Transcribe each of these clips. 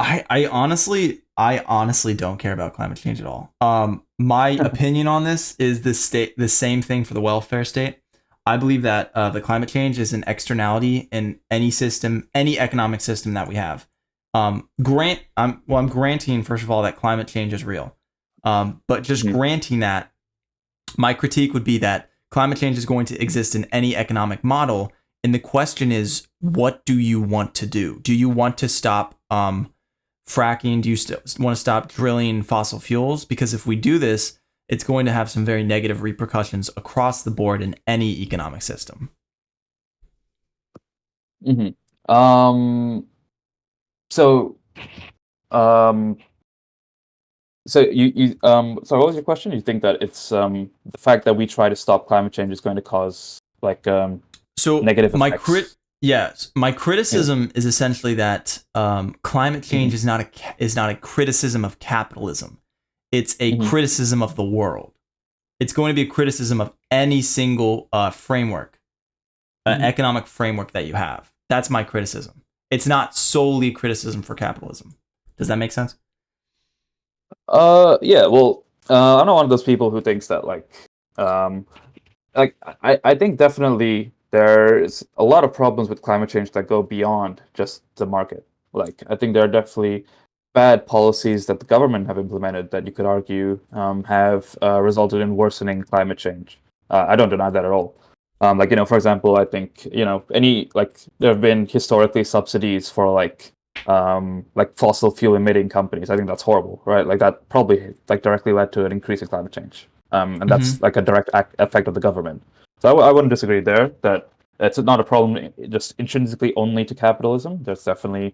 I honestly don't care about climate change at all. My opinion on this is the same thing for the welfare state. I believe that the climate change is an externality in any system, any economic system that we have. I'm granting first of all that climate change is real. But just Mhm. granting that, my critique would be that climate change is going to exist in any economic model, and the question is, what do you want to do? Do you want to stop fracking? Do you want to stop drilling fossil fuels? Because if we do this, it's going to have some very negative repercussions across the board in any economic system. Mhm. Um, so, um, so what was your question? You think that it's the fact that we try to stop climate change is going to cause like So negative effects? my Yeah. criticism is essentially that climate change Hmm. is not a criticism of capitalism. It's a Hmm. criticism of the world. It's going to be a criticism of any single framework, Hmm. economic framework that you have. That's my criticism. It's not solely a criticism for capitalism. Does that make sense? Yeah. Well, I'm not one of those people who thinks that um, I think definitely there's a lot of problems with climate change that go beyond just the market. Like I think there are definitely bad policies that the government have implemented that you could argue have resulted in worsening climate change. I don't deny that at all. For example, I think any there have been historically subsidies for like fossil fuel emitting companies. I think that's horrible, right? Like that probably like directly led to an increase in climate change, and Mm-hmm. that's like a direct effect of the government. So I wouldn't disagree there that it's not a problem just intrinsically only to capitalism. There's definitely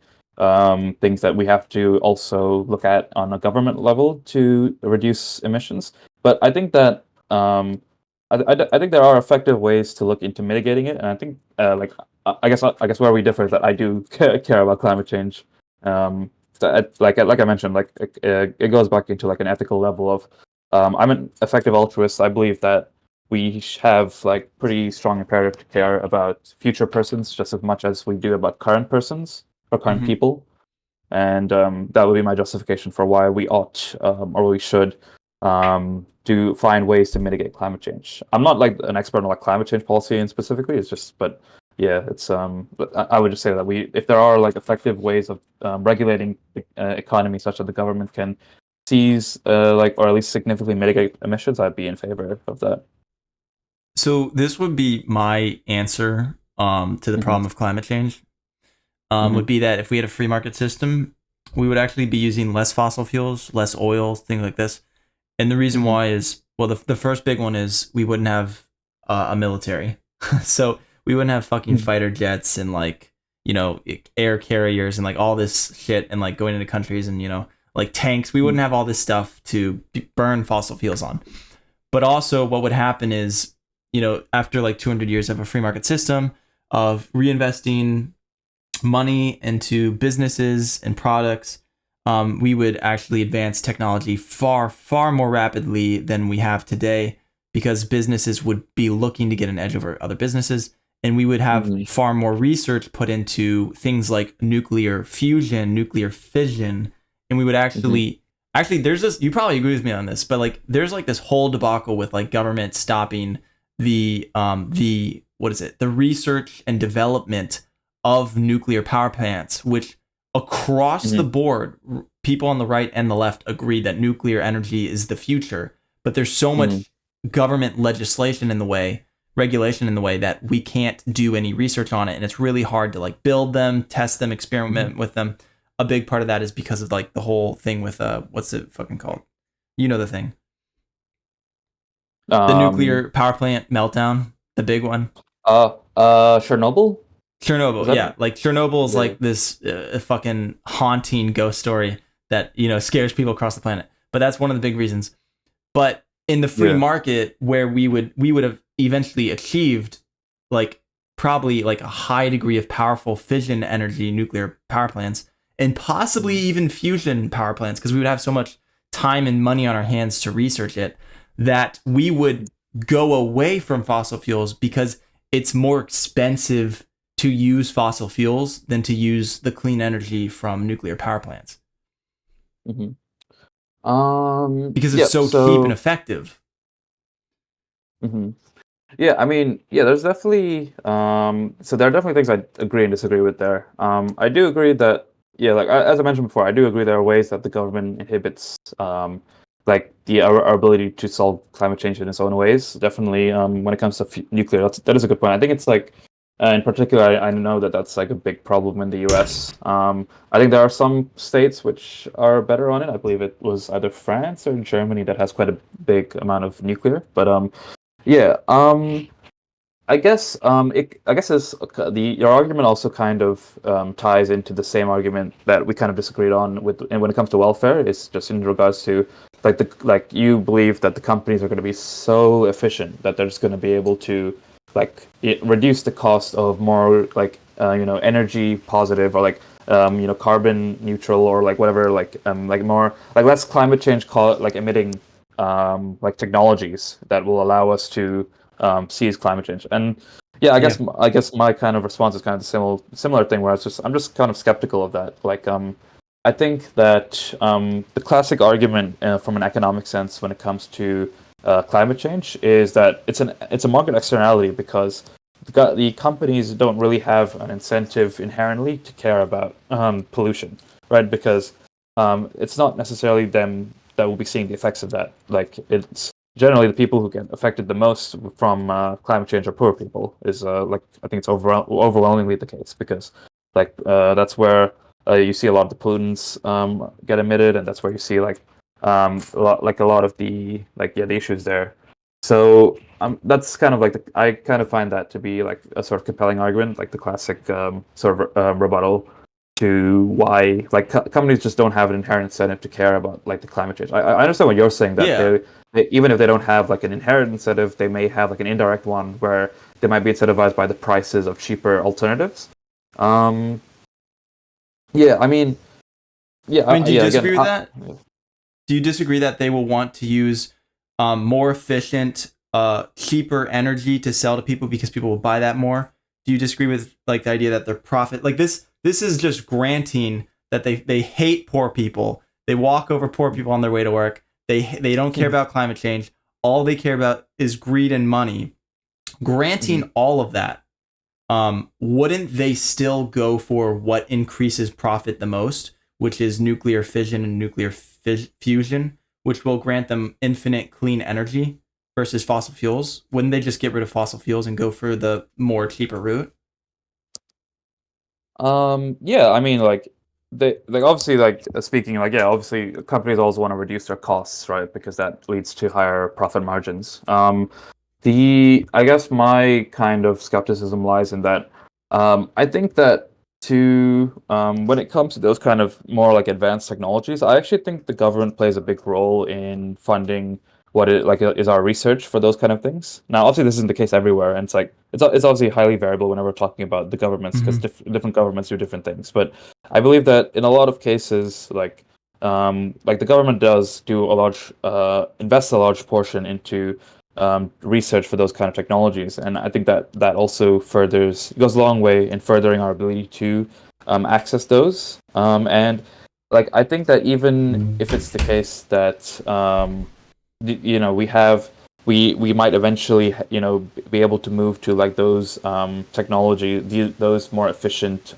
things that we have to also look at on a government level to reduce emissions. But I think that I think there are effective ways to look into mitigating it, and I think I guess where we differ is that I do care about climate change. Like I mentioned, it goes back into like an ethical level of I'm an effective altruist. I believe that we have like pretty strong imperative to care about future persons just as much as we do about current persons or current Mm-hmm. people, and that would be my justification for why we ought or we should to find ways to mitigate climate change. I'm not like an expert on like climate change policy and specifically. It's just, but yeah, it's but I would just say that if there are like effective ways of regulating the economy such that the government can seize or at least significantly mitigate emissions, I'd be in favor of that. So this would be my answer to the Hmm. problem of climate change. Would Hmm. be that if we had a free market system, we would actually be using less fossil fuels, less oil, things like this. And the reason Hmm. why is, well, the first big one is we wouldn't have a military. So we wouldn't have fucking fighter jets and like, air carriers and like all this shit and like going into countries and, like tanks. We wouldn't have all this stuff to burn fossil fuels on. But also, what would happen is, after like 200 years of a free market system of reinvesting money into businesses and products, we would actually advance technology far, far more rapidly than we have today because businesses would be looking to get an edge over other businesses. And we would have Hmm. far more research put into things like nuclear fusion, nuclear fission. And we would Hmm. actually, there's this, you probably agree with me on this, but like, there's like this whole debacle with like government stopping what is it, the research and development of nuclear power plants, which across the Hmm. board, people on the right and the left agree that nuclear energy is the future. But there's so Hmm. much government legislation in the way, regulation in the way that we can't do any research on it. And it's really hard to like build them, test them, Hmm. experiment with them. A big part of that is because of like the whole thing with what's it fucking called? You know the thing. The Um, nuclear power plant meltdown, the big one. Chernobyl? Was Chernobyl, that yeah, like Chernobyl is yeah. like this fucking haunting ghost story that scares people across the planet. But that's one of the big reasons. But in the free Yeah. market, where we would have eventually achieved like probably like a high degree of powerful fission energy nuclear power plants and possibly Mhm. even fusion power plants because we would have so much time and money on our hands to research it that we would go away from fossil fuels because it's more expensive to use fossil fuels than to use the clean energy from nuclear power plants Hmm. because it's Yep. so cheap and So. effective. Mhm. Yeah, I mean, yeah, there's definitely so there are definitely things I agree and disagree with there. I do agree that yeah, like as I mentioned before, I do agree there are ways that the government inhibits like our ability to solve climate change in its own ways. Definitely, when it comes to nuclear, that is a good point. I think it's like in particular, I know that that's like a big problem in the U.S. I think there are some states which are better on it. I believe it was either France or Germany that has quite a big amount of nuclear, but yeah. I guess it's, the your argument also kind of ties into the same argument that we kind of disagreed on with, and when it comes to welfare, it's just in regards to like you believe that the companies are going to be so efficient that they're just going to be able to reduce the cost of more energy positive or carbon neutral or like whatever like more like less climate change emitting technologies that will allow us to sees climate change. And yeah, Yeah. I guess my kind of response is kind of the similar thing where I'm just kind of skeptical of that. I think that the classic argument from an economic sense when it comes to climate change is that it's a market externality because the companies don't really have an incentive inherently to care about pollution, right? Because it's not necessarily them that will be seeing the effects of that. Like it's generally the people who get affected the most from climate change are poor people. Is I think it's overwhelmingly the case because that's where you see a lot of the pollutants get emitted, and that's where you see a lot of the the issues there. So that's kind of I kind of find that to be like a sort of compelling argument, like the classic sort of rebuttal to why companies just don't have an inherent incentive to care about like the climate change. I understand what you're saying that Yeah. even if they don't have like an inherent incentive, they may have like an indirect one where they might be incentivized by the prices of cheaper alternatives. Um, yeah, I mean, I mean, do you yeah, again, disagree with that? Do you disagree that they will want to use more efficient, cheaper energy to sell to people because people will buy that more? Do you disagree with like the idea that their profit, like this is just granting that they hate poor people. They walk over poor people on their way to work. They don't care about climate change. All they care about is greed and money. Mhm. Granting all of that, wouldn't they still go for what increases profit the most, which is nuclear fission and nuclear fusion, which will grant them infinite clean energy versus fossil fuels? Wouldn't they just get rid of fossil fuels and go for the more cheaper route? Yeah, I mean, they obviously speaking yeah, obviously companies always want to reduce their costs, right? Because that leads to higher profit margins. I guess my kind of skepticism lies in that I think that when it comes to those kind of more like advanced technologies, I actually think the government plays a big role in funding is our research for those kind of things. Now, obviously, this isn't the case everywhere, and it's obviously highly variable whenever we're talking about the governments because Mm-hmm. different governments do different things. But I believe that in a lot of cases, the government does do a large invest a large portion into research for those kind of technologies, and I think that that also goes a long way in furthering our ability to access those. And I think that even if it's the case that we might eventually be able to move to like those those more efficient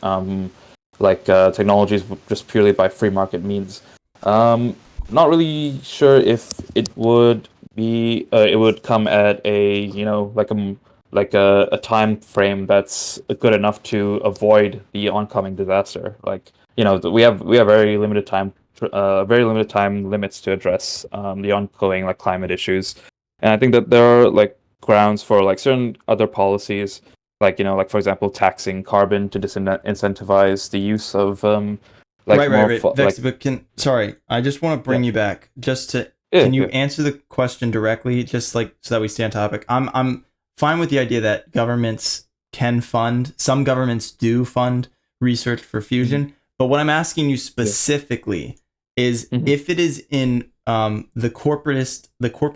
technologies just purely by free market means. Um, Not really sure if it would come at a a time frame that's good enough to avoid the oncoming disaster. We have very limited time limits to address the ongoing climate issues, and I think that there are grounds for certain other policies, for example, taxing carbon to disincentivize the use of Right, right, more right. Vex, but sorry, I just want to yeah bring you back just to yeah can you yeah answer the question directly, just like so that we stay on topic? I'm fine with the idea that governments can fund. Some governments do fund research for mhm, fusion, but what I'm asking you yeah specifically is mhm. if it is in the corporate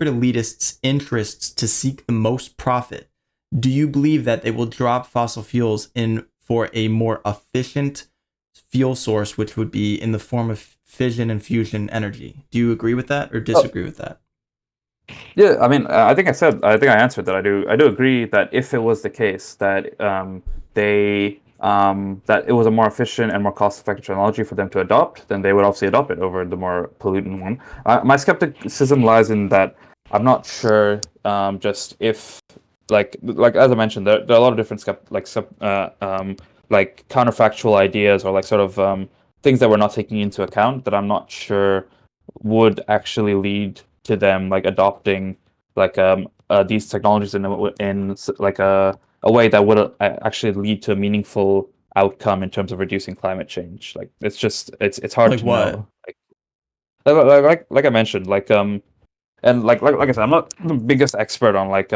elitists' interests to seek the most profit, do you believe that they will drop fossil fuels in for a more efficient fuel source, which would be in the form of fission and fusion energy. Do you agree with that or Oh, disagree with that? yeah, I mean, I think I answered that. I do agree that if it was the case that that it was a more efficient and more cost-effective technology for them to adopt, then they would obviously adopt it over the more pollutant one. My skepticism lies in that I'm not sure, just if like as I mentioned, there are a lot of different like counterfactual ideas or like sort of things that we're not taking into account that I'm not sure would actually lead to them like adopting like these technologies like a way that would actually lead to a meaningful outcome in terms of reducing climate change. Like it's hard Like to what? know. Like I mentioned, and like I said, I'm not the biggest expert on like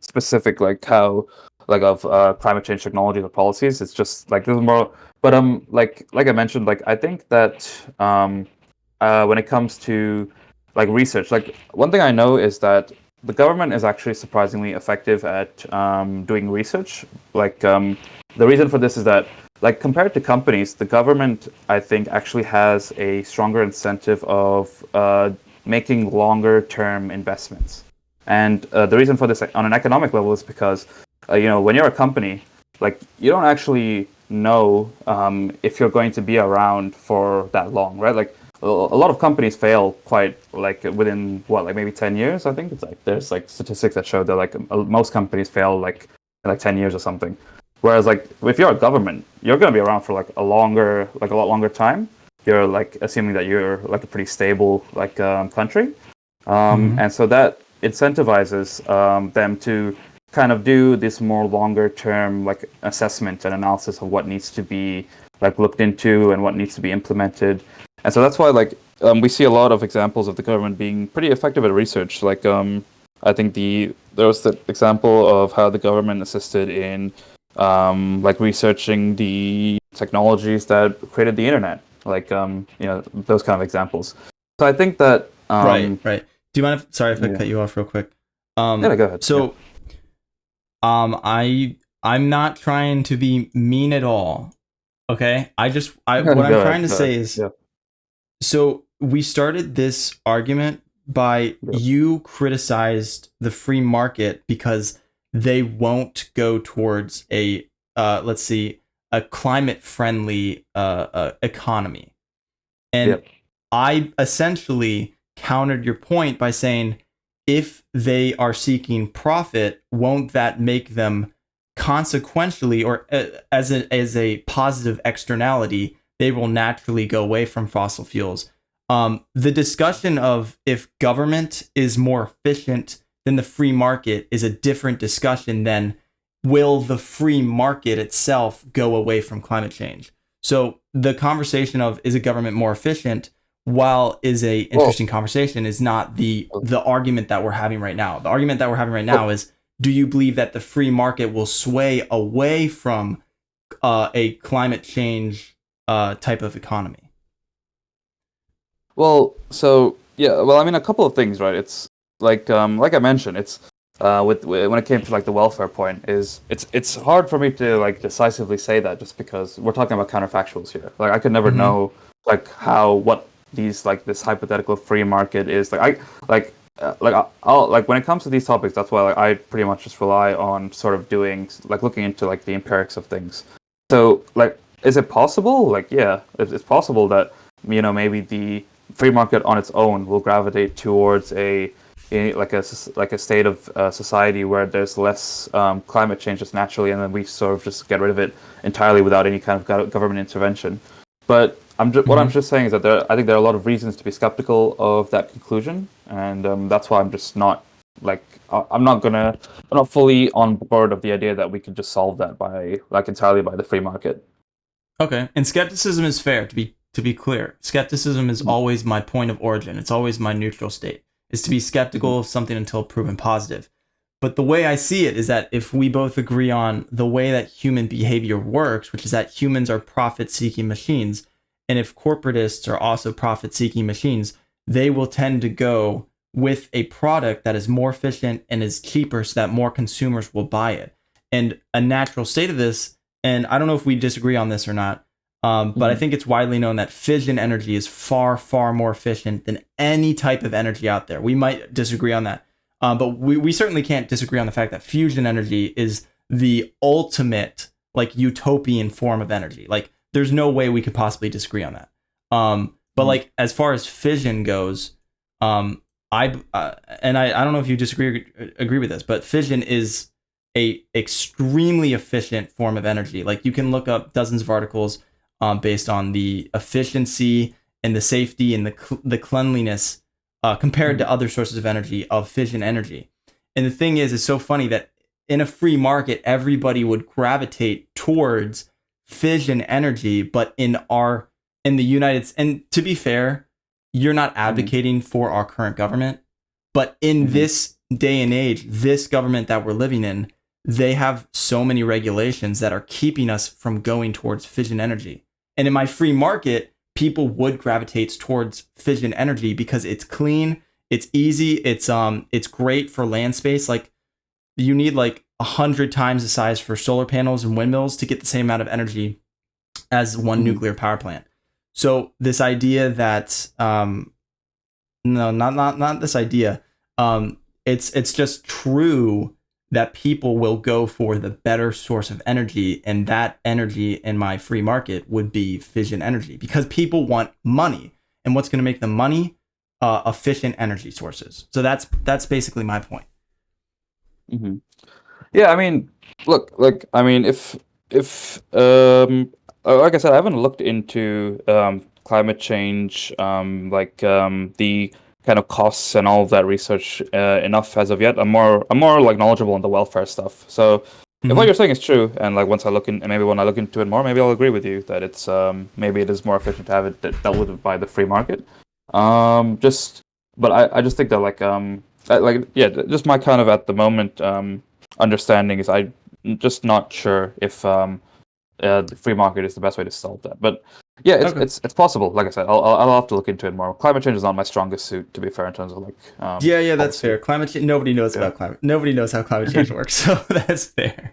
specific like how like of climate change technologies or policies. It's just like there's more, but like I mentioned, like I think that when it comes to like research, like one thing I know is that the government is actually surprisingly effective at doing research. Like the reason for this is that like compared to companies, the government I think actually has a stronger incentive of making longer term investments. And the reason for this on an economic level is because when you're a company, like you don't actually know if you're going to be around for that long, right? Like a lot of companies fail quite like within what, like maybe 10 years. I think it's like there's like statistics that show that like most companies fail like in like 10 years or something. Whereas like if you're a government, you're going to be around for like a lot longer time. You're like assuming that you're like a pretty stable like country, Mm-hmm. and so that incentivizes them to kind of do this more longer term like assessment and analysis of what needs to be like looked into and what needs to be implemented. And so that's why like we see a lot of examples of the government being pretty effective at research. Like I think there was the example of how the government assisted in like researching the technologies that created the internet, like those kind of examples. So I think that Right, right. Do you mind if, sorry if I yeah, cut you off real quick? yeah, go ahead. Yeah, So I'm not trying to be mean at all. Okay? I what I'm go trying ahead. to Go say ahead. is, Yeah, so we started this argument by yeah, you criticized the free market because they won't go towards a let's see, a climate friendly economy. yeah. And I essentially countered your point by saying, if they are seeking profit, won't that make them consequentially, or as a positive externality, they will naturally go away from fossil fuels? The discussion of if government is more efficient than the free market is a different discussion than will the free market itself go away from climate change. So the conversation of is a government more efficient, while is a Well, interesting conversation, is not the argument that we're having right now. The argument that we're having right well, now is, do you believe that the free market will sway away from a climate change type of economy? so yeah. Well, I mean, a couple of things, right? It's like I mentioned, it's when it came to like the welfare point, is it's hard for me to like decisively say that just because we're talking about counterfactuals here. Like I could never Mm-hmm. know like how what these like this hypothetical free market is. I'll like when it comes to these topics, that's why like I pretty much just rely on sort of doing like looking into like the empirics of things. So like, is it possible? Like, yeah, it's possible that maybe the free market on its own will gravitate towards like a state of society where there's less climate change just naturally, and then we sort of just get rid of it entirely without any kind of government intervention. But what I'm Mm-hmm. just saying is that I think there are a lot of reasons to be skeptical of that conclusion, and that's why I'm just not like I'm not fully on board of the idea that we could just solve that by like entirely by the free market. Okay, and skepticism is fair. To be clear, skepticism is Mhm. always my point of origin. It's always my neutral state. Is to be Mhm. skeptical of something until proven positive. But the way I see it is that if we both agree on the way that human behavior works, which is that humans are profit-seeking machines, and if corporatists are also profit-seeking machines, they will tend to go with a product that is more efficient and is cheaper, so that more consumers will buy it. And a natural state of this and I don't know if we disagree on this or not, but I Mhm. think it's widely known that fission energy is far, far more efficient than any type of energy out there. We might disagree on that, but we certainly can't disagree on the fact that fusion energy is the ultimate, like, utopian form of energy. Like, there's no way we could possibly disagree on that. But Mhm. like, as far as fission goes, I don't know if you disagree or agree with this, but fission is a extremely efficient form of energy. Like, you can look up dozens of articles based on the efficiency and the safety and the cleanliness compared Mhm. to other sources of energy of fission energy. And the thing is, it's so funny that in a free market, everybody would gravitate towards fission energy, but in the and to be fair, you're not Mhm. advocating for our current government, but in Mhm. this day and age, this government that we're living in, they have so many regulations that are keeping us from going towards fission energy. And in my free market, people would gravitate towards fission energy because it's clean, it's easy, it's great for land space. Like, you need like 100 times the size for solar panels and windmills to get the same amount of energy as one Mhm. nuclear power plant. So this idea that no, not this idea. It's just true that people will go for the better source of energy, and that energy in my free market would be fission energy because people want money, and what's going to make them money? Efficient energy sources. So that's basically my point. Mhm. Yeah, I mean, look, like, I mean, if like I said, I haven't looked into climate change, the kind of costs and all of that research enough as of yet. I'm more like knowledgeable on the welfare stuff. So if what Mm-hmm. you're saying is true, and like once I look in, and maybe when I look into it more, maybe I'll agree with you that it's maybe it is more efficient to have it dealt with by the free market. Just, but I just think that like yeah, just my kind of at the moment understanding is I'm just not sure if the free market is the best way to solve that. But yeah, it's Okay. it's it's possible. Like I said, I'll have to look into it more. Climate change is not my strongest suit, to be fair, in terms of like Yeah, that's policy. fair. Climate change. Nobody knows Yeah. about climate. Nobody knows how climate change works, so that's fair.